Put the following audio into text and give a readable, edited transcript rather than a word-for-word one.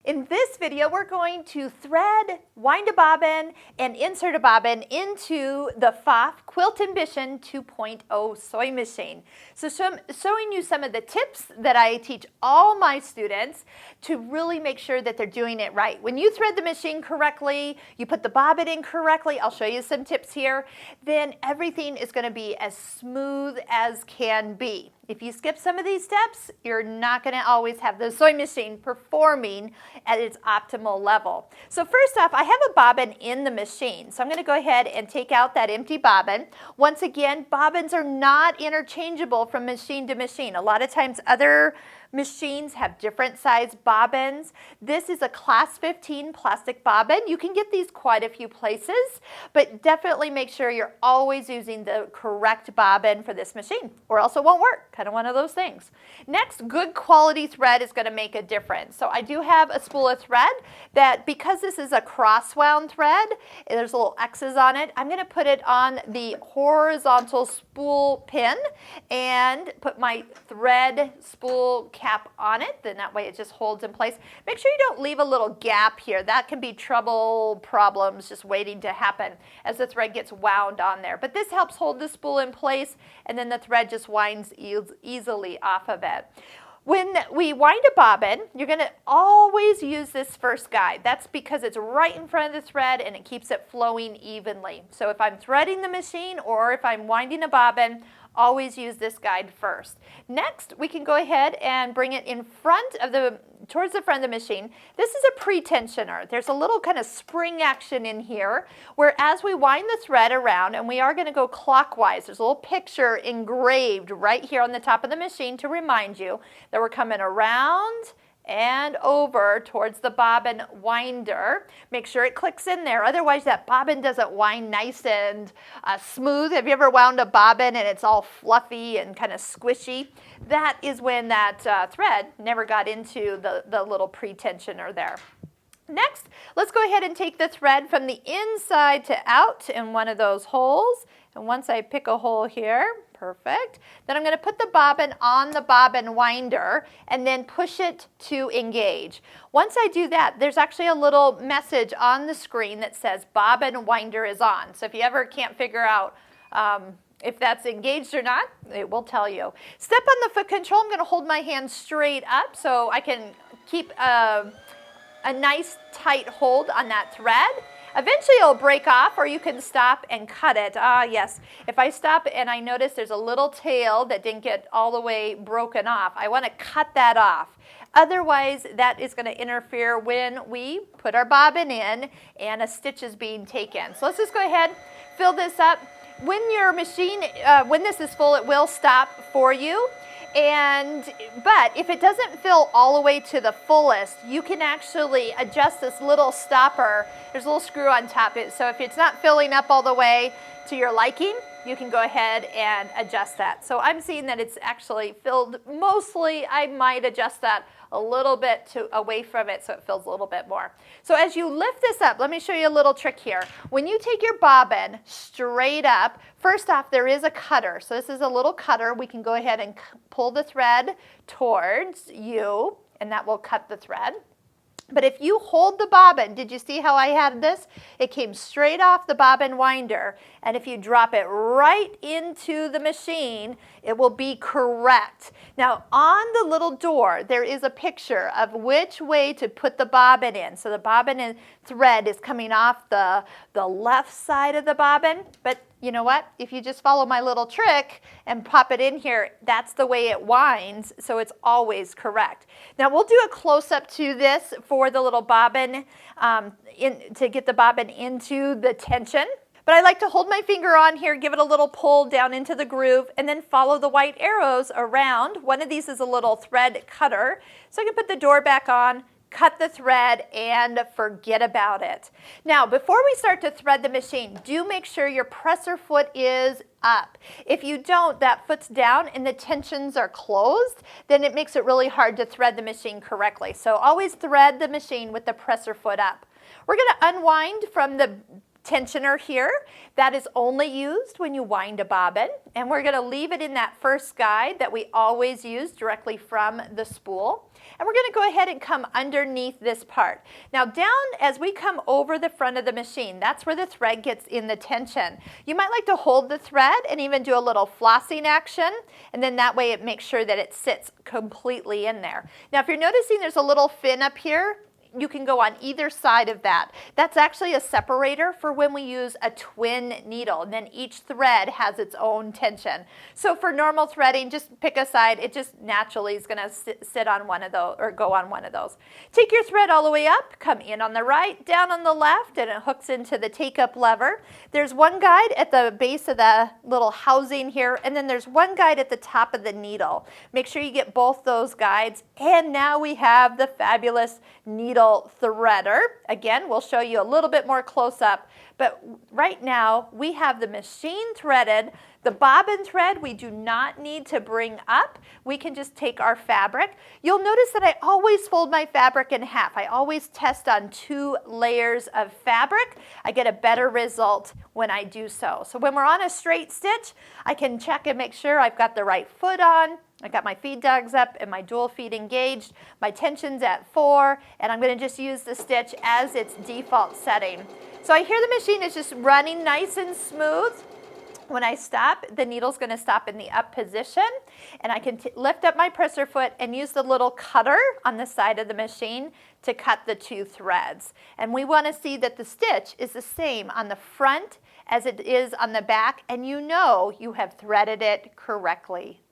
In this video, we're going to thread, wind a bobbin, and insert a bobbin into the Pfaff Quilt Ambition 2.0 sewing machine. So showing you some of the tips that I teach all my students to really make sure that they're doing it right. When you thread the machine correctly, you put the bobbin in correctly, I'll show you some tips here, then everything is going to be as smooth as can be. If you skip some of these steps, you're not going to always have the sewing machine performing at its optimal level. So first off, I have a bobbin in the machine. So I'm going to go ahead and take out that empty bobbin. Once again, bobbins are not interchangeable from machine to machine. A lot of times other machines have different size bobbins. This is a class 15 plastic bobbin. You can get these quite a few places, but definitely make sure you're always using the correct bobbin for this machine, or else it won't work. Kind of one of those things. Next, good quality thread is going to make a difference. So I do have a spool of thread that, because this is a cross-wound thread, there's little X's on it, I'm going to put it on the horizontal spool pin and put my thread spool cap on it, then that way it just holds in place. Make sure you don't leave a little gap here. That can be problems just waiting to happen as the thread gets wound on there. But this helps hold the spool in place, and then the thread just winds easily off of it. When we wind a bobbin, you're going to always use this first guide. That's because it's right in front of the thread and it keeps it flowing evenly. So if I'm threading the machine or if I'm winding a bobbin, always use this guide first. Next, we can go ahead and bring it in front of towards the front of the machine. This is a pre-tensioner. There's a little kind of spring action in here where as we wind the thread around, and we are going to go clockwise, there's a little picture engraved right here on the top of the machine to remind you that we're coming around and over towards the bobbin winder. Make sure it clicks in there, otherwise that bobbin doesn't wind nice and smooth. Have you ever wound a bobbin and it's all fluffy and kind of squishy? That is when that thread never got into the little pre-tensioner there. Next, let's go ahead and take the thread from the inside to out in one of those holes. And once I pick a hole here, perfect, then I'm going to put the bobbin on the bobbin winder and then push it to engage. Once I do that, there's actually a little message on the screen that says bobbin winder is on. So if you ever can't figure out if that's engaged or not, it will tell you. Step on the foot control. I'm going to hold my hand straight up so I can keep a nice tight hold on that thread. Eventually it'll break off, or you can stop and cut it. Yes, if I stop and I notice there's a little tail that didn't get all the way broken off, I want to cut that off. Otherwise, that is going to interfere when we put our bobbin in and a stitch is being taken. So let's just go ahead, fill this up. When your machine, when this is full, it will stop for you. But if it doesn't fill all the way to the fullest, you can actually adjust this little stopper. There's a little screw on top. So if it's not filling up all the way to your liking, you can go ahead and adjust that. So I'm seeing that it's actually filled mostly. I might adjust that a little bit away from it so it fills a little bit more. So as you lift this up, let me show you a little trick here. When you take your bobbin straight up, first off, there is a cutter. So this is a little cutter. We can go ahead and pull the thread towards you, and that will cut the thread. But if you hold the bobbin, did you see how I had this? It came straight off the bobbin winder, and if you drop it right into the machine, it will be correct. Now on the little door, there is a picture of which way to put the bobbin in. So the bobbin and thread is coming off the left side of the bobbin, but you know what? If you just follow my little trick and pop it in here, that's the way it winds, so it's always correct. Now we'll do a close-up to this for the little bobbin to get the bobbin into the tension. But I like to hold my finger on here, give it a little pull down into the groove, and then follow the white arrows around. One of these is a little thread cutter, so I can put the door back on, cut the thread, and forget about it. Now, before we start to thread the machine, do make sure your presser foot is up. If you don't, that foot's down and the tensions are closed, then it makes it really hard to thread the machine correctly. So always thread the machine with the presser foot up. We're going to unwind from the tensioner here. That is only used when you wind a bobbin, and we're going to leave it in that first guide that we always use directly from the spool. And we're going to go ahead and come underneath this part. Now down as we come over the front of the machine, that's where the thread gets in the tension. You might like to hold the thread and even do a little flossing action, and then that way it makes sure that it sits completely in there. Now if you're noticing there's a little fin up here, you can go on either side of that. That's actually a separator for when we use a twin needle, and then each thread has its own tension. So for normal threading, just pick a side. It just naturally is going to sit on one of those or go on one of those. Take your thread all the way up, come in on the right, down on the left, and it hooks into the take-up lever. There's one guide at the base of the little housing here, and then there's one guide at the top of the needle. Make sure you get both those guides, and now we have the fabulous needle threader. Again, we'll show you a little bit more close up, but right now we have the machine threaded. The bobbin thread we do not need to bring up. We can just take our fabric. You'll notice that I always fold my fabric in half. I always test on 2 layers of fabric. I get a better result when I do so. So when we're on a straight stitch, I can check and make sure I've got the right foot on. I got my feed dogs up and my dual feet engaged. My tension's at 4, and I'm going to just use the stitch as its default setting. So I hear the machine is just running nice and smooth. When I stop, the needle's going to stop in the up position, and I can lift up my presser foot and use the little cutter on the side of the machine to cut the 2 threads. And we want to see that the stitch is the same on the front as it is on the back, and you know you have threaded it correctly.